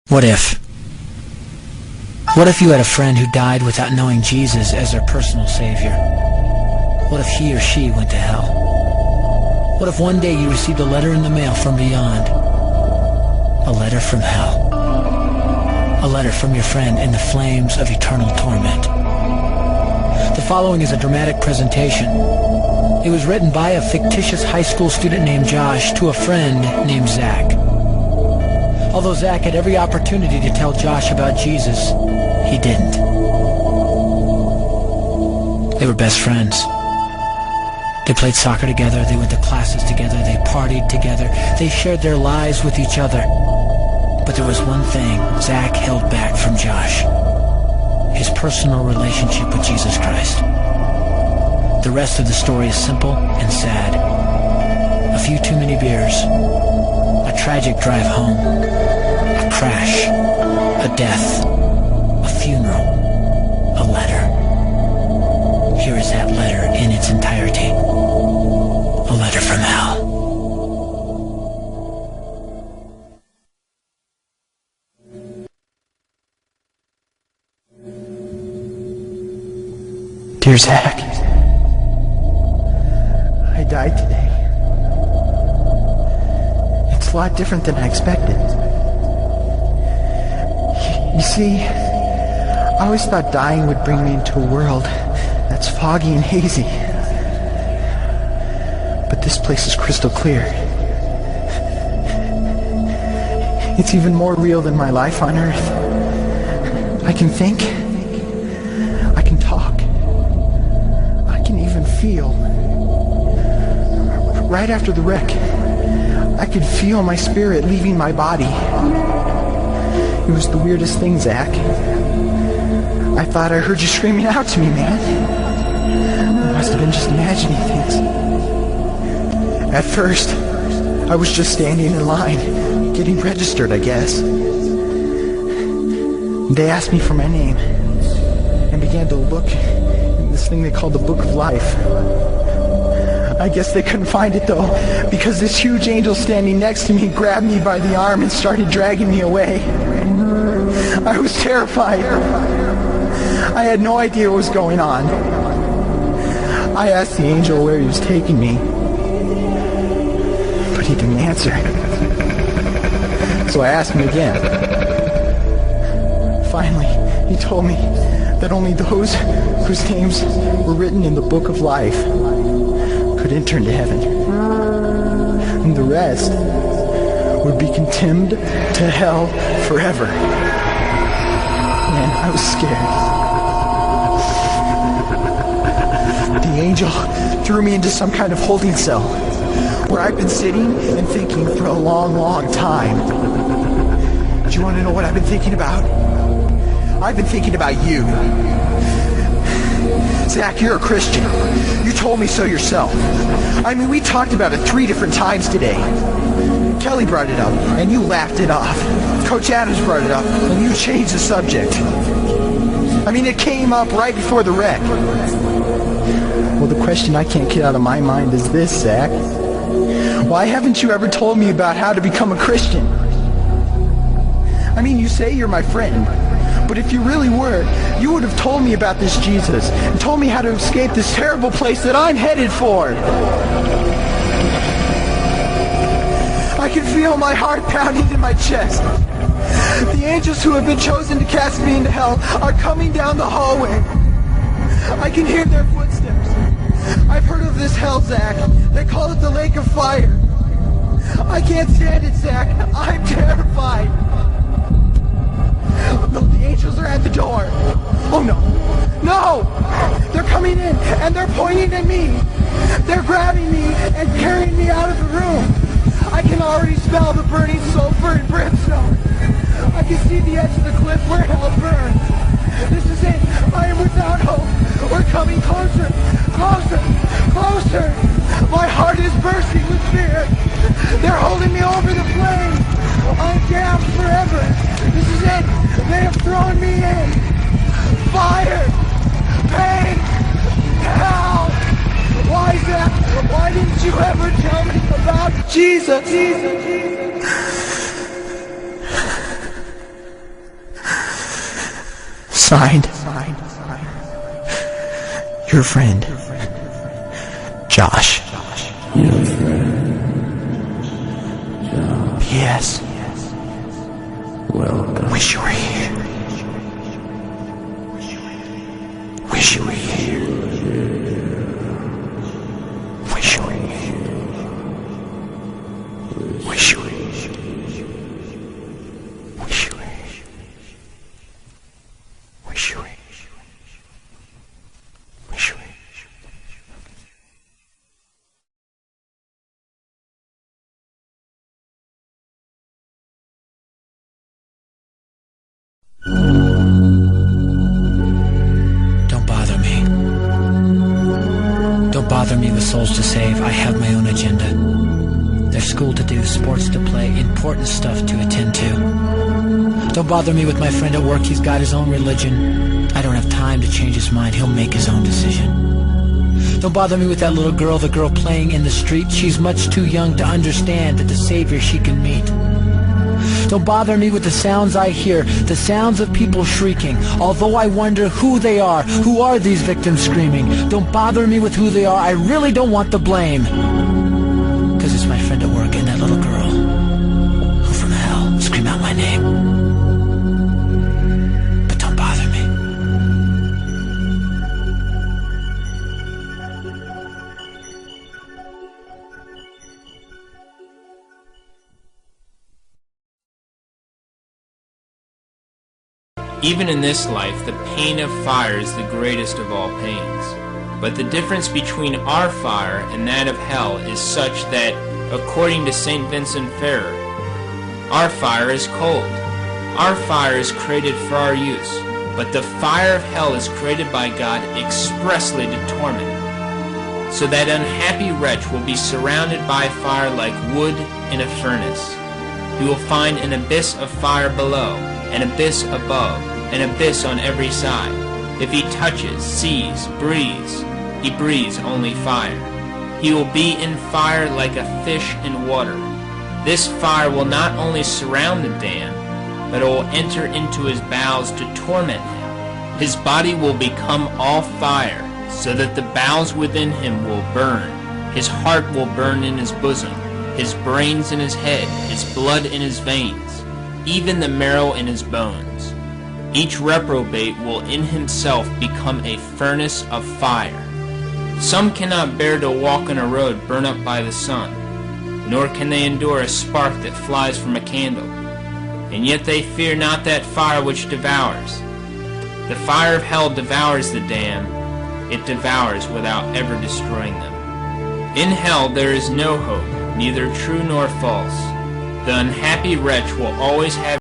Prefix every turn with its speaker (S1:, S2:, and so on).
S1: What if? What if you had a friend who died without knowing Jesus as their personal savior? What if he or she went to hell? What if one day you received a letter in the mail from beyond? A letter from hell. A letter from your friend in the flames of eternal torment. The following is a dramatic presentation. It was written by a fictitious high school student named Josh to a friend named Zach. Although Zach had every opportunity to tell Josh about Jesus, he didn't. They were best friends. They played soccer together, they went to classes together, they partied together, they shared their lives with each other. But there was one thing Zach held back from Josh: his personal relationship with Jesus Christ. The rest of the story is simple and sad. A few too many beers, a tragic drive home, a crash, a death, a funeral, a letter. Here is that letter in its entirety. A letter from hell.
S2: Dear Zach, I died today. It's a lot different than I expected. You see, I always thought dying would bring me into a world that's foggy and hazy. But this place is crystal clear. It's even more real than my life on Earth. I can think. I can talk. I can even feel. Right after the wreck, I could feel my spirit leaving my body. It was the weirdest thing, Zach. I thought I heard you screaming out to me, man. I must have been just imagining things. At first, I was just standing in line, getting registered, I guess. They asked me for my name and began to look in this thing they called the Book of Life. I guess they couldn't find it though, because this huge angel standing next to me grabbed me by the arm and started dragging me away. I was terrified. I had no idea what was going on. I asked the angel where he was taking me, but he didn't answer. So I asked him again. Finally, he told me that only those whose names were written in the Book of Life could enter into heaven. And the rest would be condemned to hell forever. Man, I was scared. The angel threw me into some kind of holding cell where I've been sitting and thinking for a long, long time. Do you want to know what I've been thinking about? I've been thinking about you. Zach, you're a Christian. You told me so yourself. I mean, we talked about it 3 different times today. Kelly brought it up, and you laughed it off. Coach Adams brought it up, and you changed the subject. I mean, it came up right before the wreck. Well, the question I can't get out of my mind is this, Zach. Why haven't you ever told me about how to become a Christian? I mean, you say you're my friend, but if you really were, you would have told me about this Jesus and told me how to escape this terrible place that I'm headed for. I can feel my heart pounding in my chest. The angels who have been chosen to cast me into hell are coming down the hallway. I can hear their footsteps. I've heard of this hell, Zach. They call it the lake of fire. I can't stand it, Zach. I'm terrified. No, the angels are at the door. Oh no. No! They're coming in and they're pointing at me. They're grabbing me and carrying me out of the room. I can already smell the burning sulfur and brimstone. I can see the edge of the cliff where hell burns. This is it. I am without hope. We're coming closer. Closer. Closer. My heart is bursting with fear. They're holding me over the flames. I'm damned forever. This is it. They have thrown me in. Fire. Pain. Hell. Why, Zach? Why didn't you ever tell me about Jesus? Signed, your friend, Josh.
S3: Your friend, Josh.
S2: P.S.
S3: Welcome.
S2: Wish you were here. Wish you were here. Wish you were here. Wish you were here. Wish you were here. Wish you were here. Wish you were here.
S1: Don't bother me. Don't bother me with souls to save. I have my own agenda. There's school to do, sports to play, important stuff to attend to. Don't bother me with my friend at work. He's got his own religion. I don't have time to change his mind. He'll make his own decision. Don't bother me with that little girl, the girl playing in the street. She's much too young to understand that the Savior she can meet. Don't bother me with the sounds I hear, the sounds of people shrieking, although I wonder who they are. Who are these victims screaming? Don't bother me with who they are. I really don't want the blame. Because it's my friend at work and that little girl who from hell scream out my name. But don't bother me.
S4: Even in this life, the pain of fire is the greatest of all pains. But the difference between our fire and that of hell is such that, according to St. Vincent Ferrer, our fire is cold. Our fire is created for our use, but the fire of hell is created by God expressly to torment. So that unhappy wretch will be surrounded by fire like wood in a furnace. He will find an abyss of fire below, an abyss above, an abyss on every side. If he touches, sees, breathes, he breathes only fire. He will be in fire like a fish in water. This fire will not only surround the damned, but it will enter into his bowels to torment him. His body will become all fire, so that the bowels within him will burn. His heart will burn in his bosom, his brains in his head, his blood in his veins, even the marrow in his bones. Each reprobate will in himself become a furnace of fire. Some cannot bear to walk on a road burned up by the sun, nor can they endure a spark that flies from a candle. And yet they fear not that fire which devours. The fire of hell devours the damned. It devours without ever destroying them. In hell there is no hope, neither true nor false. The unhappy wretch will always have